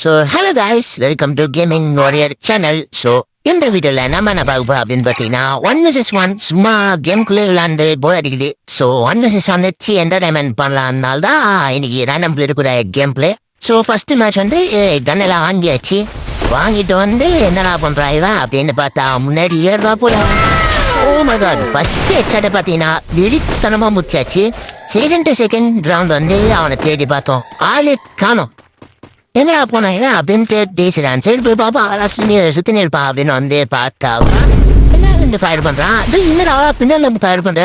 So hello guys, welcome to gaming warrior channel. So இந்த வீடியோவில் நம்ம என்ன பார்க்க போகிறோம் அப்படின்னு பார்த்தீங்கன்னா 1 vs 1 சும்மா கேம்குள்ளே விளாண்டு போர் அடிக்குது. ஸோ 1 vs 1 வச்சு என்டர்டைன்மெண்ட் பண்ணலாம்னால தான் இன்னைக்கு ரேண்டம் பிளே இருக்கிற game play. So first match வந்து கன்னெல்லாம் வாங்கியாச்சு. வாங்கிட்டு வந்து என்னடா பண்ணுறா இவன் அப்படின்னு பார்த்தா முன்னாடி ஏறுவா போல. ஓ மை காட், ஃபர்ஸ்ட் ஹெட்ஷாட்டை பார்த்தீங்கன்னா வெறித்தனமாக முடிச்சாச்சு. செகண்ட் ரவுண்ட் வந்து அவனை தேடி பார்த்தோம், ஆளு காணோம். என்னடா போனா அப்படின்ட்டு பேசுறான். சரி போய் பாப்பா சுத்தி நிற்பா அப்படின்னு வந்து பார்த்தா என்ன ஃபயர் பண்றான். என்னடா பின்னால ஃபயர் பண்ற,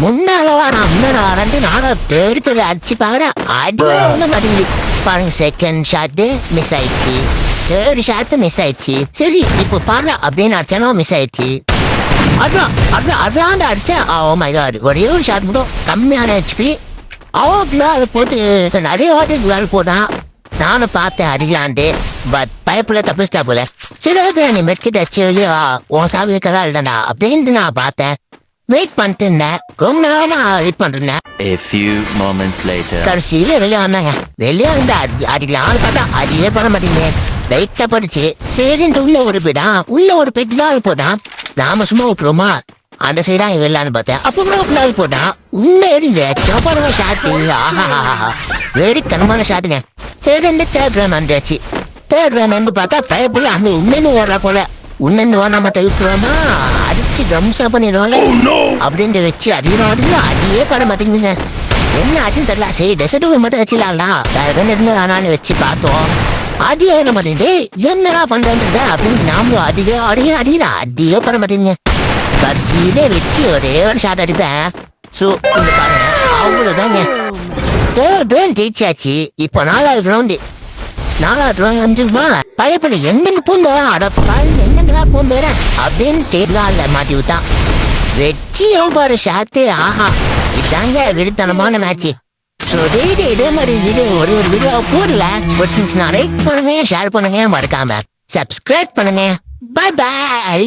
முன்னால நான் முன்னாடி வரேன்ட்டு நானும் தேடி அடிச்சு பாக்குறேன். அடி மாட்டேங்குது பாருங்க. செகண்ட் ஷாட்டு மிஸ் ஆயிடுச்சு, தேர்ட் ஷாட்டு மிஸ் ஆயிடுச்சு. சரி இப்போ பாரு அப்படின்னு அடிச்சாலும் மிஸ் ஆயிடுச்சு. அதான் அடிச்சேன். ஓ மை காட், ஒரே ஒரு ஷாட் மட்டும் கம்மியான ஹெச்பி. அதை போட்டு நிறைய வாட்டி போட்டான். நானும் பார்த்தேன் அடிக்கலான்ட்டு, பட் பயப்புல தப்பிச்சிட்டா போல. சரி ஓகே, நீ மெட்கிட்ட அச்சு உன் சாவி இருக்கதா இல்லைடா அப்படின்ட்டு நான் பார்த்தேன். வெயிட் பண்ணிட்டு இருந்தேன், ரொம்ப நேரமா வெயிட் பண்ணிருந்தேன். கடைசியில வெளியே வந்தாங்க. வெளியே வந்து அடிக்கலாம்னு பார்த்தா அடியே பண்ண மாட்டேங்க. லைட்டா படிச்சு சரின்ட்டு உள்ள ஒரு பெட்லாம் போட்டான். நாம சும்மா விட்டுருமா அந்த சைடா வெள்ளான்னு பார்த்தேன். அப்போ கூட பிள்ளால் போட்டான். உண்மை இருங்க சோப்பான ஷாட்டு. ஆஹா வெறி தனமான ஷாட்டுங்க. சரி இந்த தேர்ட் ரன் வந்துச்சு. தேர்ட் ரன் வந்து பார்த்தா பயப்புல அங்க உண்மைன்னு ஓடுறா போல. உண்மைன்னு ஓடாம தவிர்க்கிறோமா அடிச்சு தம்சா பண்ணிடுவாங்க அப்படின்ட்டு வச்சு அடியே பண்ண மாட்டேங்குதுங்க. என்ன ஆச்சுன்னு தெரியல. சரி டெசர்ட் மட்டும் வச்சுலாம்டா, வேற என்ன இருந்து ஆனான்னு வச்சு பார்த்தோம். அடியே என்ன மாட்டேங்குது. என்னடா பண்றது அப்படின்னு நாமளும் அடியே பண்ண மாட்டேங்குங்க. கடைசியிலே வச்சு ஒரே ஒரு ஷாட் அடிப்பேன். ஸோ இந்த பாருங்க, அவ்வளோதாங்க. ஜெயிச்சாச்சு. இப்போ நாலாவது ரவுண்டு வந்துருமா. பயப்பட என்னென்னு பூந்தா அட என்னென்னா பூந்தேற அப்படின்னு தேர்தல மாட்டி விட்டான். வெற்றி எவ்வாறு ஷாட்டு. ஆஹா இதாங்க விடுத்தனமான மேட்ச். ஸோ இதே மாதிரி வீடியோ ஒரு வீடியோ போடல. பிடிச்சிருந்துச்சுன்னா லைக் பண்ணுங்க, ஷேர் பண்ணுங்க, மறக்காம சப்ஸ்கிரைப் பண்ணுங்க. Bye bye.